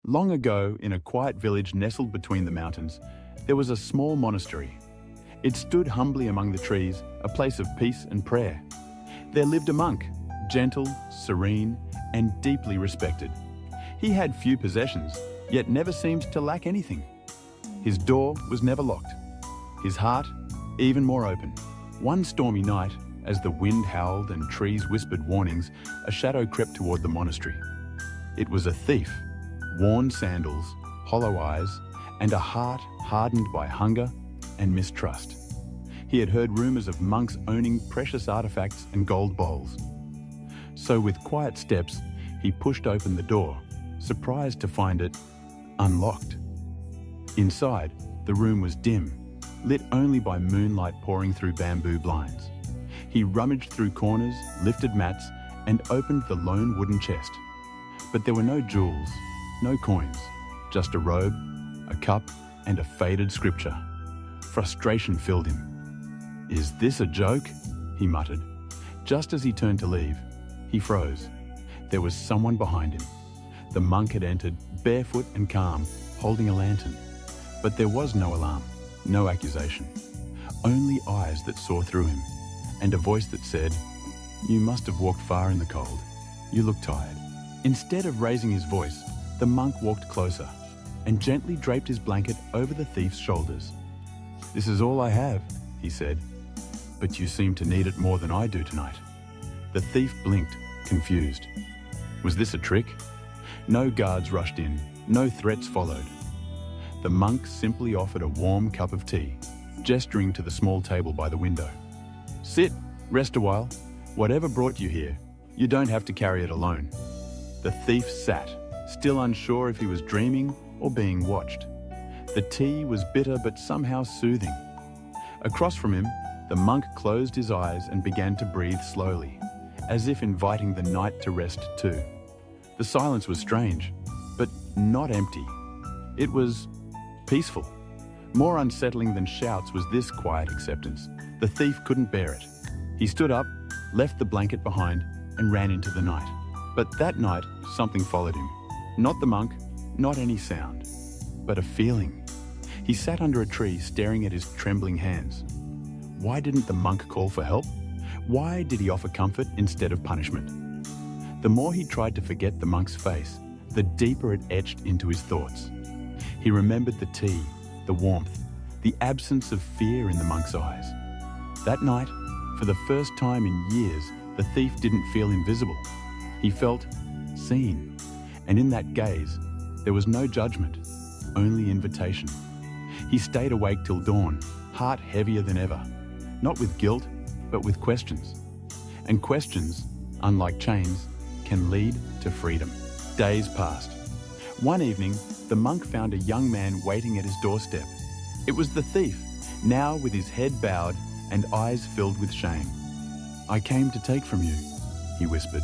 Long ago, in a quiet village nestled between the mountains, there was a small monastery. It stood humbly among the trees, a place of peace and prayer. There lived a monk, gentle, serene, and deeply respected. He had few possessions, yet never seemed to lack anything. His door was never locked, his heart even more open. One stormy night, as the wind howled and trees whispered warnings, a shadow crept toward the monastery. It was a thief, worn sandals, hollow eyes, and a heart hardened by hunger and mistrust. He had heard rumors of monks owning precious artifacts and gold bowls. So with quiet steps, he pushed open the door, surprised to find it unlocked. Inside, the room was dim, lit only by moonlight pouring through bamboo blinds. He rummaged through corners, lifted mats, and opened the lone wooden chest. But there were no jewels, no coins, just a robe, a cup, and a faded scripture. Frustration filled him. "Is this a joke?" he muttered. Just as he turned to leave, he froze. There was someone behind him. The monk had entered, barefoot and calm, holding a lantern. But there was no alarm, no accusation. Only eyes that saw through him, and a voice that said, "You must have walked far in the cold. You look tired." Instead of raising his voice, the monk walked closer and gently draped his blanket over the thief's shoulders. "This is all I have," he said, "but you seem to need it more than I do tonight." The thief blinked, confused. Was this a trick? No guards rushed in, no threats followed. The monk simply offered a warm cup of tea, gesturing to the small table by the window. "Sit, rest a while. Whatever brought you here, you don't have to carry it alone." The thief sat, still unsure if he was dreaming or being watched. The tea was bitter but somehow soothing. Across from him, the monk closed his eyes and began to breathe slowly, as if inviting the night to rest too. The silence was strange, but not empty. It was peaceful. More unsettling than shouts was this quiet acceptance. The thief couldn't bear it. He stood up, left the blanket behind, and ran into the night. But that night, something followed him. Not the monk, not any sound, but a feeling. He sat under a tree, staring at his trembling hands. Why didn't the monk call for help? Why did he offer comfort instead of punishment? The more he tried to forget the monk's face, the deeper it etched into his thoughts. He remembered the tea, the warmth, the absence of fear in the monk's eyes. That night, for the first time in years, the thief didn't feel invisible. He felt seen. And in that gaze, there was no judgment, only invitation. He stayed awake till dawn, heart heavier than ever, not with guilt, but with questions. And questions, unlike chains, can lead to freedom. Days passed. One evening, the monk found a young man waiting at his doorstep. It was the thief, now with his head bowed and eyes filled with shame. "I came to take from you," he whispered,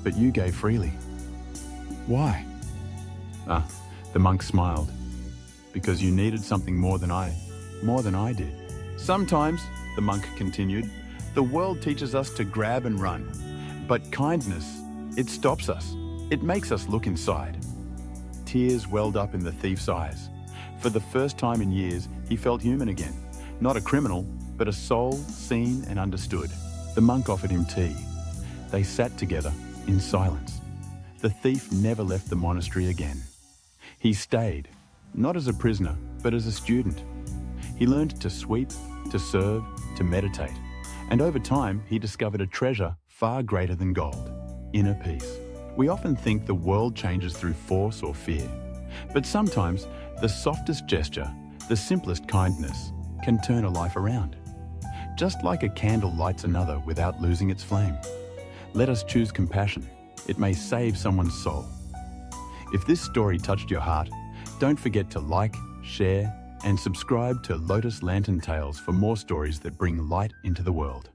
"but you gave freely." "Why?" The monk smiled. "Because you needed something more than I did." "Sometimes," the monk continued, "the world teaches us to grab and run. But kindness, it stops us. It makes us look inside." Tears welled up in the thief's eyes. For the first time in years, he felt human again. Not a criminal, but a soul seen and understood. The monk offered him tea. They sat together in silence. The thief never left the monastery again. He stayed, not as a prisoner, but as a student. He learned to sweep, to serve, to meditate. And over time, he discovered a treasure far greater than gold: inner peace. We often think the world changes through force or fear. But sometimes, the softest gesture, the simplest kindness, can turn a life around. Just like a candle lights another without losing its flame. Let us choose compassion. It may save someone's soul. If this story touched your heart, don't forget to like, share, and subscribe to Lotus Lantern Tales for more stories that bring light into the world.